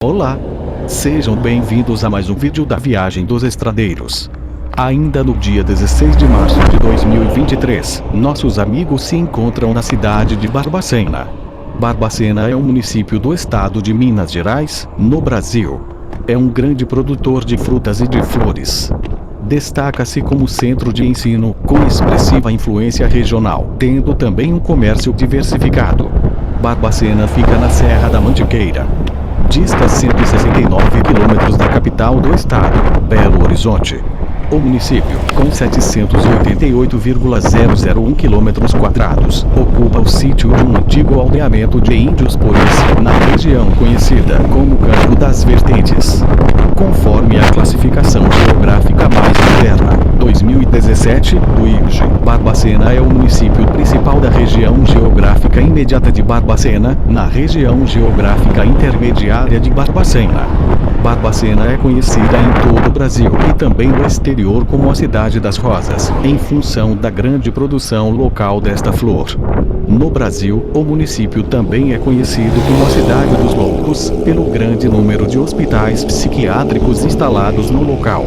Olá! Sejam bem-vindos a mais um vídeo da Viagem dos Estradeiros. Ainda no dia 16 de março de 2023, nossos amigos se encontram na cidade de Barbacena. Barbacena é um município do estado de Minas Gerais, no Brasil. É um grande produtor de frutas e de flores. Destaca-se como centro de ensino, com expressiva influência regional, tendo também um comércio diversificado. Barbacena fica na Serra da Mantiqueira. Dista 169 quilômetros da capital do estado, Belo Horizonte. O município, com 788,001 quilômetros quadrados, ocupa o sítio de um antigo aldeamento de índios Poris, na região conhecida como Campo das Vertentes. Conforme a classificação geográfica mais moderna, 2017, do IBGE, Barbacena é o município principal da região geográfica imediata de Barbacena, na região geográfica intermediária de Barbacena. Barbacena é conhecida em todo o Brasil e também no exterior como a Cidade das Rosas, em função da grande produção local desta flor. No Brasil, o município também é conhecido como a Cidade dos Loucos, pelo grande número de hospitais psiquiátricos instalados no local.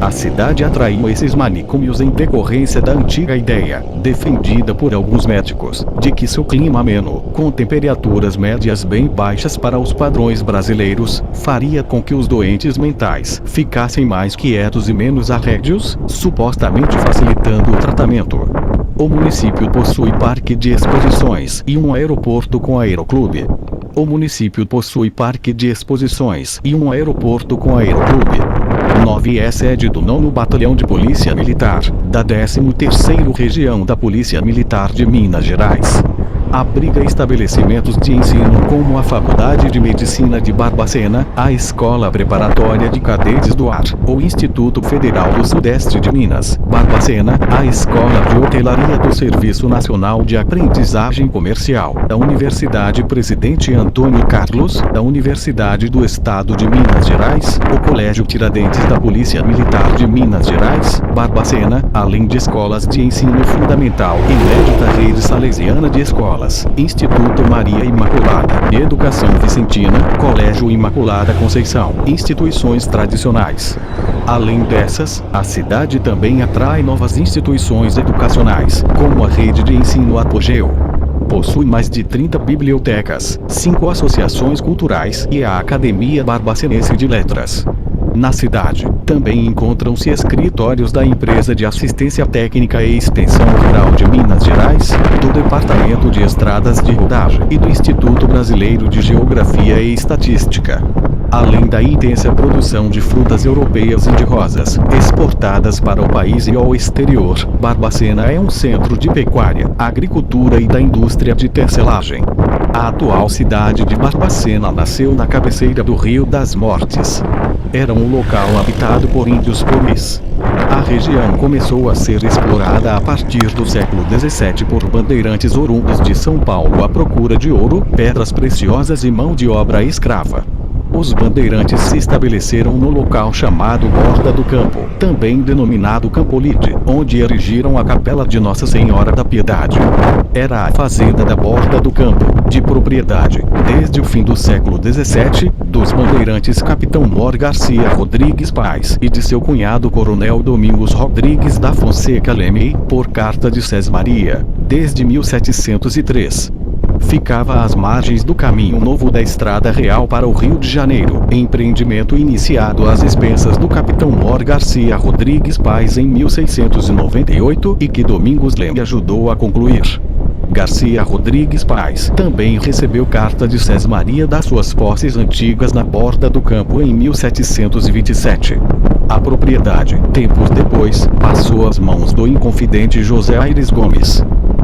A cidade atraiu esses manicômios em decorrência da antiga ideia, defendida por alguns médicos, de que seu clima ameno, com temperaturas médias bem baixas para os padrões brasileiros, faria com que os doentes mentais ficassem mais quietos e menos arrédios, supostamente facilitando o tratamento. O município possui parque de exposições e um aeroporto com aeroclube. O município possui parque de exposições e um aeroporto com aeroclube. 9 é sede do 9º Batalhão de Polícia Militar, da 13ª Região da Polícia Militar de Minas Gerais. Abriga estabelecimentos de ensino como a Faculdade de Medicina de Barbacena, a Escola Preparatória de Cadetes do Ar, o Instituto Federal do Sudeste de Minas, Barbacena, a Escola de Hotelaria do Serviço Nacional de Aprendizagem Comercial, a Universidade Presidente Antônio Carlos, a Universidade do Estado de Minas Gerais, o Colégio Tiradentes da Polícia Militar de Minas Gerais, Barbacena, além de escolas de ensino fundamental e médio da rede salesiana de escolas. Instituto Maria Imaculada, Educação Vicentina, Colégio Imaculada Conceição, instituições tradicionais. Além dessas, a cidade também atrai novas instituições educacionais, como a rede de ensino Apogeu. Possui mais de 30 bibliotecas, 5 associações culturais e a Academia Barbacenense de Letras. Na cidade, também encontram-se escritórios da Empresa de Assistência Técnica e Extensão Rural de Minas Gerais, do Departamento de Estradas de Rodagem e do Instituto Brasileiro de Geografia e Estatística. Além da intensa produção de frutas europeias e de rosas, exportadas para o país e ao exterior, Barbacena é um centro de pecuária, agricultura e da indústria de tecelagem. A atual cidade de Barbacena nasceu na cabeceira do Rio das Mortes. Era um local habitado por índios Poris. A região começou a ser explorada a partir do século XVII por bandeirantes oriundos de São Paulo à procura de ouro, pedras preciosas e mão de obra escrava. Os bandeirantes se estabeleceram no local chamado Borda do Campo, também denominado Campolide, onde erigiram a Capela de Nossa Senhora da Piedade. Era a fazenda da Borda do Campo, de propriedade, desde o fim do século XVII, dos bandeirantes Capitão Mor Garcia Rodrigues Paz e de seu cunhado Coronel Domingos Rodrigues da Fonseca Leme, por carta de Sesmaria, desde 1703. Ficava às margens do Caminho Novo da Estrada Real para o Rio de Janeiro, empreendimento iniciado às expensas do Capitão Mor Garcia Rodrigues Paz em 1698 e que Domingos Leme ajudou a concluir. Garcia Rodrigues Paz também recebeu carta de Sesmaria das suas posses antigas na Borda do Campo em 1727. A propriedade, tempos depois, passou às mãos do inconfidente José Aires Gomes.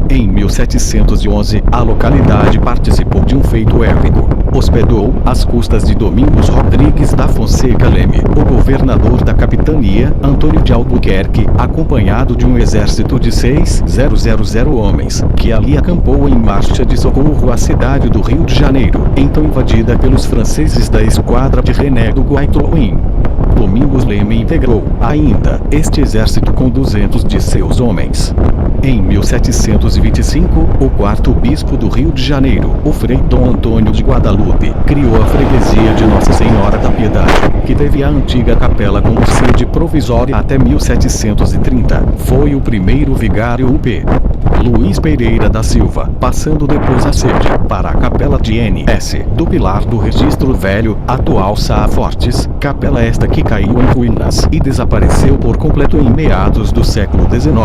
Em 1711, a localidade participou de um feito épico. Hospedou, às custas de Domingos Rodrigues da Fonseca Leme, o governador da capitania, Antônio de Albuquerque, acompanhado de um exército de 6.000 homens, que ali acampou em marcha de socorro à cidade do Rio de Janeiro, então invadida pelos franceses da esquadra de René do Guaitouin. Domingos Leme integrou, ainda, este exército com 200 de seus homens. Em 1725, o quarto bispo do Rio de Janeiro, o Frei Dom Antônio de Guadalupe, criou a freguesia de Nossa Senhora da Piedade, que teve a antiga capela como sede provisória até 1730. Foi o primeiro vigário UP. Luiz Pereira da Silva, passando depois a sede para a capela de N.S. do Pilar do Registro Velho, atual Sá Fortes, capela esta que caiu em ruínas e desapareceu por completo em meados do século XIX.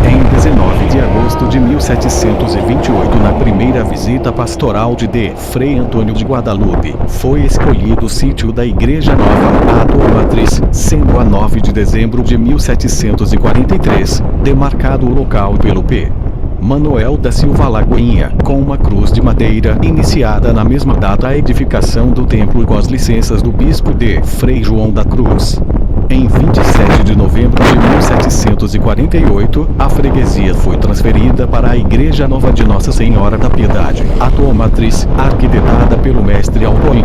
Em 19 de agosto de 1728, na primeira visita pastoral de Frei Antônio de Guadalupe, foi escolhido o sítio da Igreja Nova, a atual matriz, sendo a 9 de dezembro de 1743, demarcado o local pelo P. Manuel da Silva Lagoinha, com uma cruz de madeira, iniciada na mesma data a edificação do templo com as licenças do bispo Frei João da Cruz. Em 27 de novembro de 1748, a freguesia foi transferida para a Igreja Nova de Nossa Senhora da Piedade, atual matriz, arquitetada pelo mestre Altoim.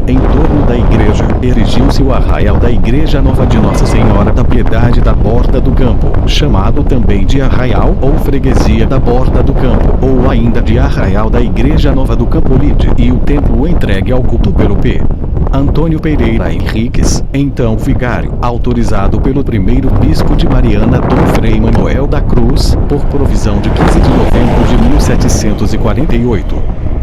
Em torno da igreja, erigiu-se o arraial da Igreja Nova de Nossa Senhora da Piedade da Borda do Campo, chamado também de Arraial ou Freguesia da Borda do Campo, ou ainda de Arraial da Igreja Nova do Campolide, e o templo entregue ao culto pelo P. Antônio Pereira Henriques, então vigário, autorizado pelo primeiro bispo de Mariana, Dom Frei Manuel da Cruz, por provisão de 15 de novembro de 1748.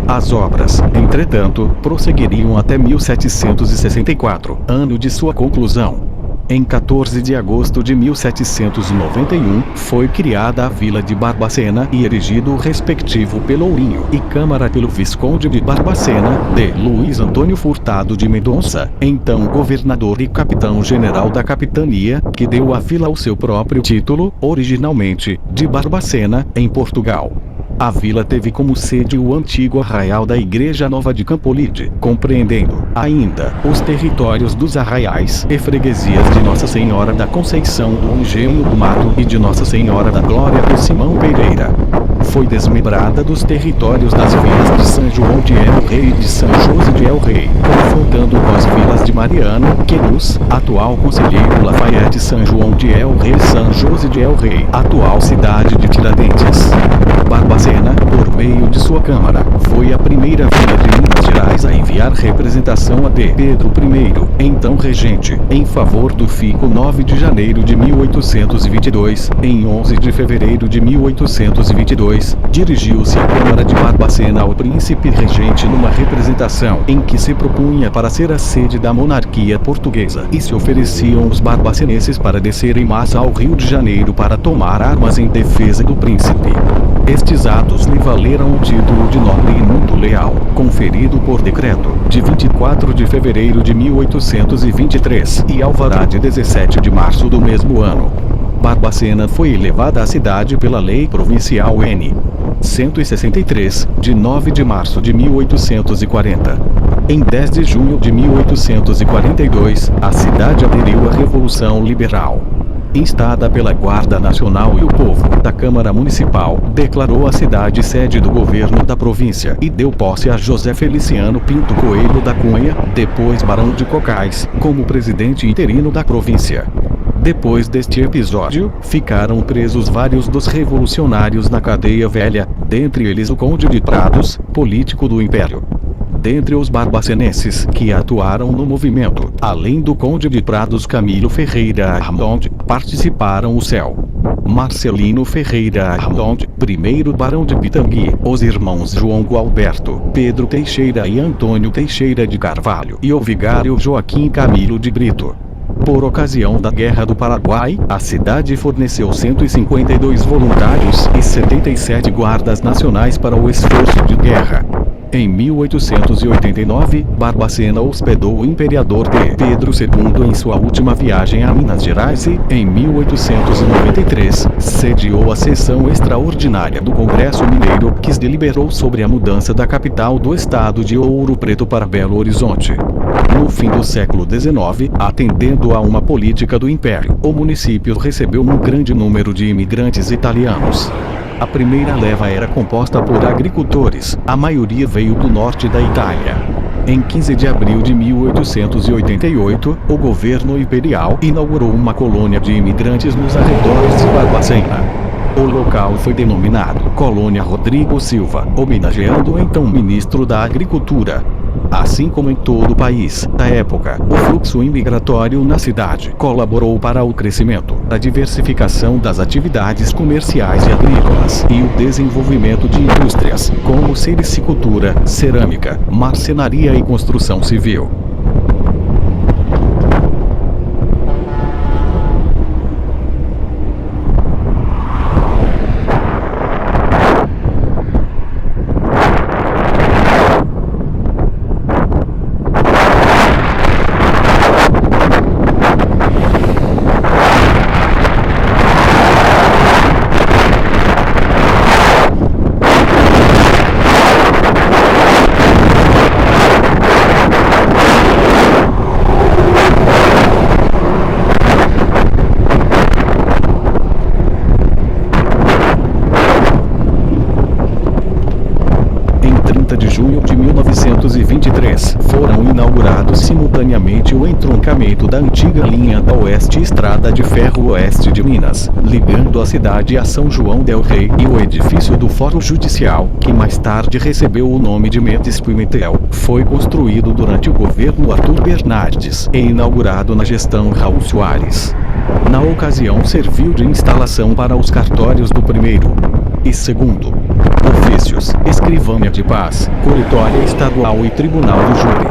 As obras, entretanto, prosseguiriam até 1764, ano de sua conclusão. Em 14 de agosto de 1791, foi criada a Vila de Barbacena e erigido o respectivo Pelourinho e Câmara pelo Visconde de Barbacena, Luiz Antônio Furtado de Mendonça, então governador e capitão-general da capitania, que deu à vila o seu próprio título, originalmente, de Barbacena, em Portugal. A vila teve como sede o antigo arraial da Igreja Nova de Campolide, compreendendo, ainda, os territórios dos arraiais e freguesias de Nossa Senhora da Conceição do Engenho do Mato e de Nossa Senhora da Glória do Simão Pereira. Foi desmembrada dos territórios das vilas de São João de El Rei e de São José de El Rei, confrontando com as vilas de Mariana, Queluz, atual Conselheiro Lafayette, São João de El Rei e São José de El Rei, atual cidade de Tiradentes. Barbacena, por meio de sua Câmara, foi a primeira vila de Minas Gerais a enviar representação a Pedro I, então regente, em favor do fico 9 de janeiro de 1822. Em 11 de fevereiro de 1822, dirigiu-se à Câmara de Barbacena ao príncipe regente numa representação em que se propunha para ser a sede da monarquia portuguesa e se ofereciam os barbacenenses para descer em massa ao Rio de Janeiro para tomar armas em defesa do príncipe. Estes atos lhe valeram o título de nobre e muito leal, conferido por decreto, de 24 de fevereiro de 1823, e alvará de 17 de março do mesmo ano. Barbacena foi elevada à cidade pela Lei Provincial N. 163, de 9 de março de 1840. Em 10 de junho de 1842, a cidade aderiu à Revolução Liberal. Instada pela Guarda Nacional e o povo da Câmara Municipal, declarou a cidade sede do governo da província e deu posse a José Feliciano Pinto Coelho da Cunha, depois Barão de Cocais, como presidente interino da província. Depois deste episódio, ficaram presos vários dos revolucionários na cadeia velha, dentre eles o Conde de Prados, político do Império. Dentre os barbacenenses que atuaram no movimento, além do Conde de Prados Camilo Ferreira Armond, participaram o Céu. Marcelino Ferreira Armond, primeiro Barão de Pitangui, os irmãos João Gualberto, Pedro Teixeira e Antônio Teixeira de Carvalho e o vigário Joaquim Camilo de Brito. Por ocasião da Guerra do Paraguai, a cidade forneceu 152 voluntários e 77 guardas nacionais para o esforço de guerra. Em 1889, Barbacena hospedou o imperador Pedro II em sua última viagem a Minas Gerais e, em 1893, sediou a sessão extraordinária do Congresso Mineiro, que deliberou sobre a mudança da capital do estado de Ouro Preto para Belo Horizonte. No fim do século XIX, atendendo a uma política do Império, o município recebeu um grande número de imigrantes italianos. A primeira leva era composta por agricultores, a maioria veio do norte da Itália. Em 15 de abril de 1888, o governo imperial inaugurou uma colônia de imigrantes nos arredores de Barbacena. O local foi denominado Colônia Rodrigo Silva, homenageando o então ministro da Agricultura. Assim como em todo o país, na época, o fluxo imigratório na cidade colaborou para o crescimento, a diversificação das atividades comerciais e agrícolas e o desenvolvimento de indústrias, como sericicultura, cerâmica, marcenaria e construção civil. De junho de 1923, foram inaugurados simultaneamente o entroncamento da antiga linha da Oeste Estrada de Ferro Oeste de Minas, ligando a cidade a São João del Rei, e o edifício do Fórum Judicial, que mais tarde recebeu o nome de Mendes Pimentel, foi construído durante o governo Arthur Bernardes e inaugurado na gestão Raul Soares. Na ocasião, serviu de instalação para os cartórios do primeiro e segundo ofícios, escrivânia de paz, colitória estadual e tribunal do júri.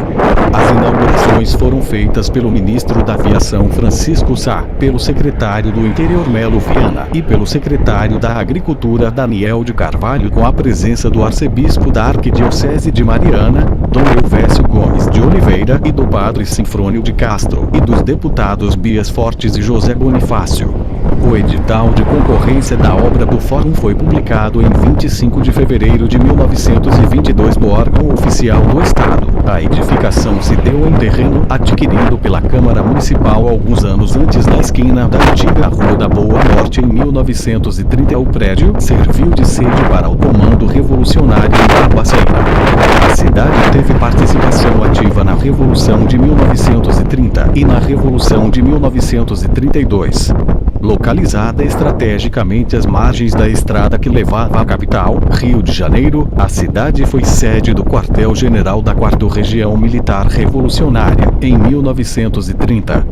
As inaugurações foram feitas pelo ministro da Aviação Francisco Sá, pelo secretário do Interior Melo Viana e pelo secretário da Agricultura Daniel de Carvalho, com a presença do arcebispo da Arquidiocese de Mariana, Dom Elvésio Gomes de Oliveira, e do padre Sinfrônio de Castro, e dos deputados Bias Fortes e José Bonifácio. O edital de concorrência da obra do Fórum foi publicado em 25 de fevereiro de 1922 no órgão oficial do Estado. A edificação se deu em terreno adquirido pela Câmara Municipal alguns anos antes na esquina da antiga Rua da Boa Morte. Em 1930, o prédio serviu de sede para o Comando Revolucionário em Barbacena. A cidade teve participação ativa na Revolução de 1930 e na Revolução de 1932. Localizada estrategicamente às margens da estrada que levava à capital, Rio de Janeiro, a cidade foi sede do quartel-general da 4ª Região Militar Revolucionária. Em 1930,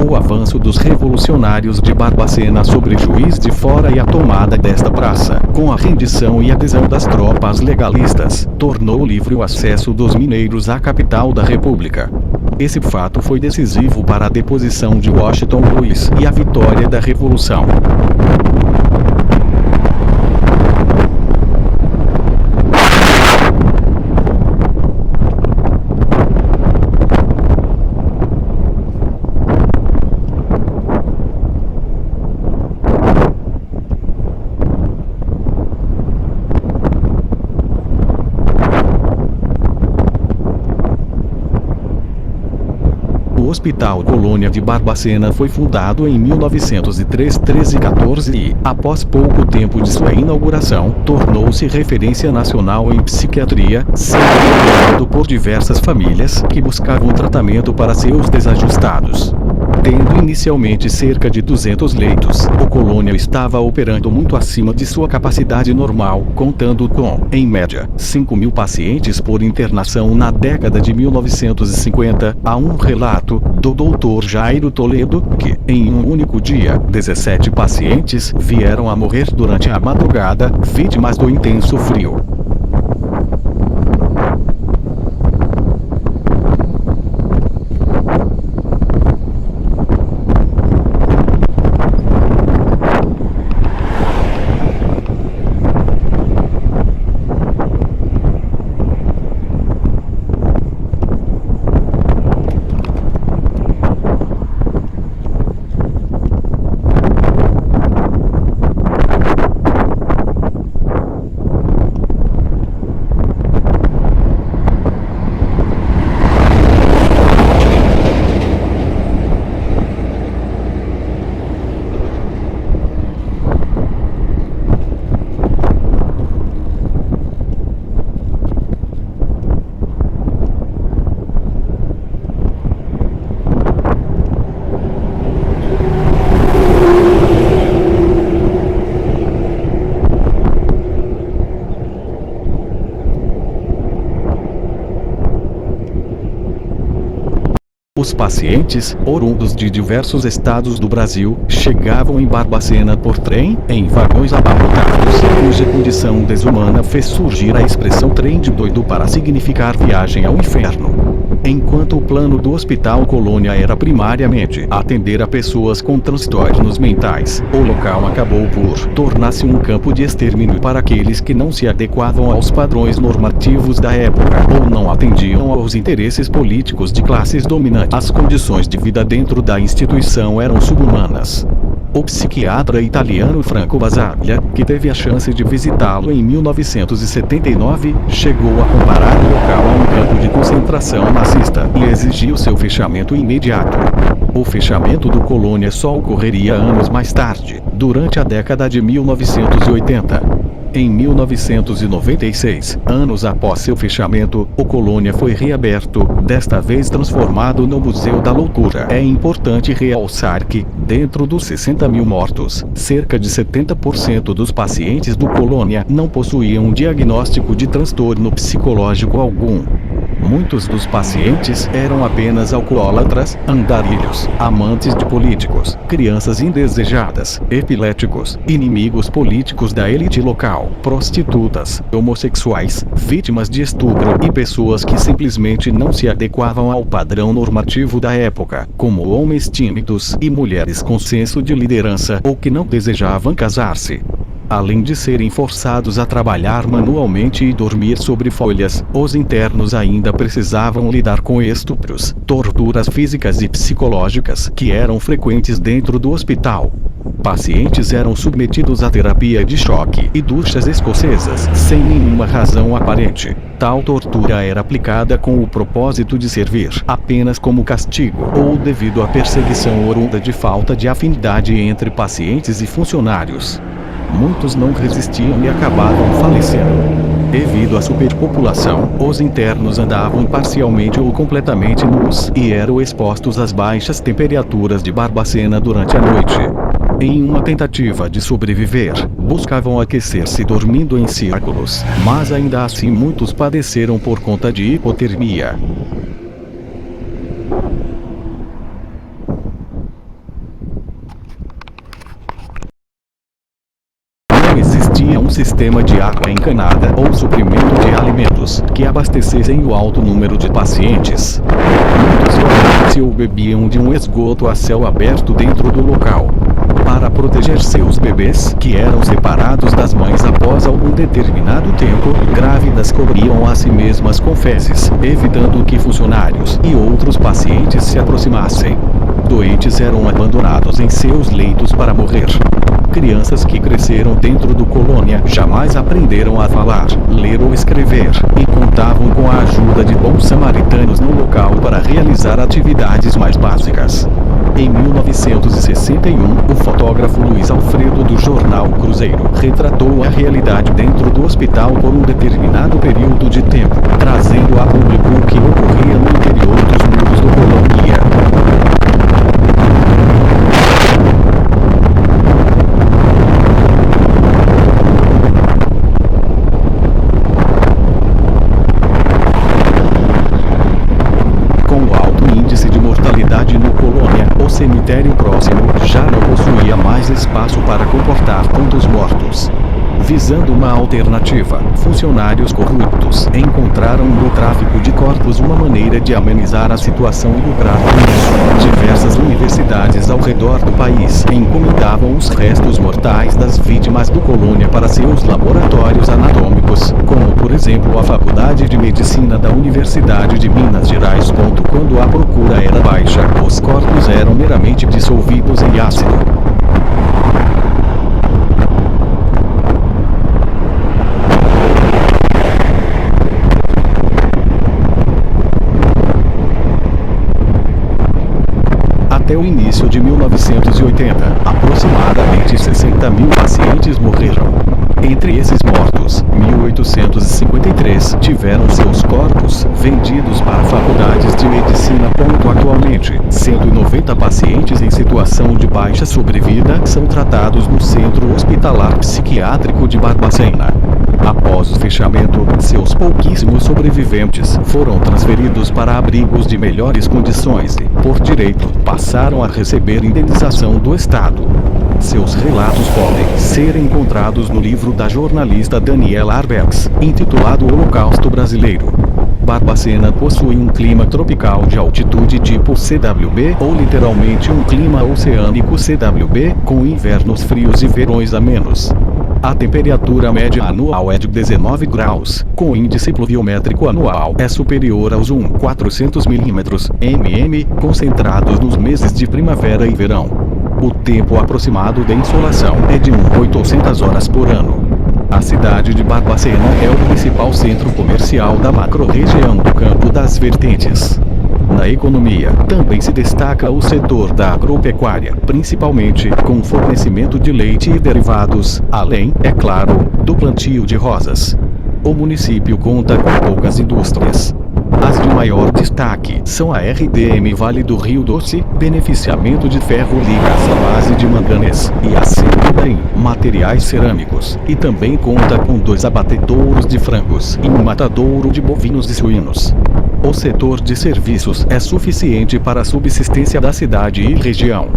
o avanço dos revolucionários de Barbacena sobre Juiz de Fora e a tomada desta praça, com a rendição e adesão das tropas legalistas, tornou livre o acesso dos mineiros à capital da República. Esse fato foi decisivo para a deposição de Washington Luiz e a vitória da Revolução. O Hospital Colônia de Barbacena foi fundado em 1903, 13 e 14 e, após pouco tempo de sua inauguração, tornou-se referência nacional em psiquiatria, sendo procurado por diversas famílias que buscavam tratamento para seus desajustados. Tendo inicialmente cerca de 200 leitos, o Colônia estava operando muito acima de sua capacidade normal, contando com, em média, 5.000 pacientes por internação na década de 1950. Há um relato do Dr. Jairo Toledo que, em um único dia, 17 pacientes vieram a morrer durante a madrugada, vítimas do intenso frio. Os pacientes, oriundos de diversos estados do Brasil, chegavam em Barbacena por trem, em vagões abarrotados, cuja condição desumana fez surgir a expressão trem de doido para significar viagem ao inferno. Enquanto o plano do Hospital Colônia era primariamente atender a pessoas com transtornos mentais, o local acabou por tornar-se um campo de extermínio para aqueles que não se adequavam aos padrões normativos da época ou não atendiam aos interesses políticos de classes dominantes. As condições de vida dentro da instituição eram subhumanas. O psiquiatra italiano Franco Basaglia, que teve a chance de visitá-lo em 1979, chegou a comparar o local a um campo de concentração nazista e exigiu seu fechamento imediato. O fechamento do Colônia só ocorreria anos mais tarde, durante a década de 1980. Em 1996, anos após seu fechamento, o Colônia foi reaberto, desta vez transformado no Museu da Loucura. É importante realçar que, dentro dos 60 mil mortos, cerca de 70% dos pacientes do Colônia não possuíam um diagnóstico de transtorno psicológico algum. Muitos dos pacientes eram apenas alcoólatras, andarilhos, amantes de políticos, crianças indesejadas, epiléticos, inimigos políticos da elite local, prostitutas, homossexuais, vítimas de estupro e pessoas que simplesmente não se adequavam ao padrão normativo da época, como homens tímidos e mulheres com senso de liderança ou que não desejavam casar-se. Além de serem forçados a trabalhar manualmente e dormir sobre folhas, os internos ainda precisavam lidar com estupros, torturas físicas e psicológicas que eram frequentes dentro do hospital. Pacientes eram submetidos a terapia de choque e duchas escocesas, sem nenhuma razão aparente. Tal tortura era aplicada com o propósito de servir apenas como castigo, ou devido à perseguição oriunda de falta de afinidade entre pacientes e funcionários. Muitos não resistiam e acabavam falecendo. Devido à superpopulação, os internos andavam parcialmente ou completamente nus e eram expostos às baixas temperaturas de Barbacena durante a noite. Em uma tentativa de sobreviver, buscavam aquecer-se dormindo em círculos, mas ainda assim muitos padeceram por conta de hipotermia. Existia um sistema de água encanada ou suprimento de alimentos que abastecessem o alto número de pacientes. Muitos dormiam ou bebiam de um esgoto a céu aberto dentro do local. Para proteger seus bebês, que eram separados das mães após algum determinado tempo, grávidas cobriam a si mesmas com fezes, evitando que funcionários e outros pacientes se aproximassem. Doentes eram abandonados em seus leitos para morrer. Crianças que cresceram dentro do Colônia jamais aprenderam a falar, ler ou escrever, e contavam com a ajuda de bons samaritanos no local para realizar atividades mais básicas. Em 1961, o fotógrafo Luiz Alfredo do jornal Cruzeiro retratou a realidade dentro do hospital por um determinado período de tempo, trazendo a público o que ocorria no interior dos muros do Colônia. No Colônia, o cemitério próximo já não possuía mais espaço para comportar tantos mortos. Visando uma alternativa, funcionários corruptos encontraram no tráfico de corpos uma maneira de amenizar a situação e lucrar com isso. Diversas universidades ao redor do país encomendavam os restos mortais das vítimas do Colônia para seus laboratórios anatômicos, como por exemplo a Faculdade de Medicina da Universidade de Minas Gerais. Quando a procura era baixa, os corpos eram meramente dissolvidos em ácido. Até o início de 1980, aproximadamente 60 mil pacientes morreram. Entre esses mortos, 1.853 tiveram seus corpos vendidos para faculdades de medicina. Atualmente, 190 40 pacientes em situação de baixa sobrevida são tratados no Centro Hospitalar Psiquiátrico de Barbacena. Após o fechamento, seus pouquíssimos sobreviventes foram transferidos para abrigos de melhores condições e, por direito, passaram a receber indenização do Estado. Seus relatos podem ser encontrados no livro da jornalista Daniela Arbex, intitulado Holocausto Brasileiro. Barbacena possui um clima tropical de altitude tipo CWB, ou literalmente um clima oceânico CWB, com invernos frios e verões amenos. A temperatura média anual é de 19 graus, com o índice pluviométrico anual é superior aos 400 mm, concentrados nos meses de primavera e verão. O tempo aproximado de insolação é de 800 horas por ano. A cidade de Barbacena é o principal centro comercial da macro-região do Campo das Vertentes. Na economia, também se destaca o setor da agropecuária, principalmente com fornecimento de leite e derivados, além, é claro, do plantio de rosas. O município conta com poucas indústrias. As de maior destaque são a RDM Vale do Rio Doce, beneficiamento de ferro ligas à base de manganês, e a Cemidem, materiais cerâmicos, e também conta com 2 abatedouros de frangos e um matadouro de bovinos e suínos. O setor de serviços é suficiente para a subsistência da cidade e região.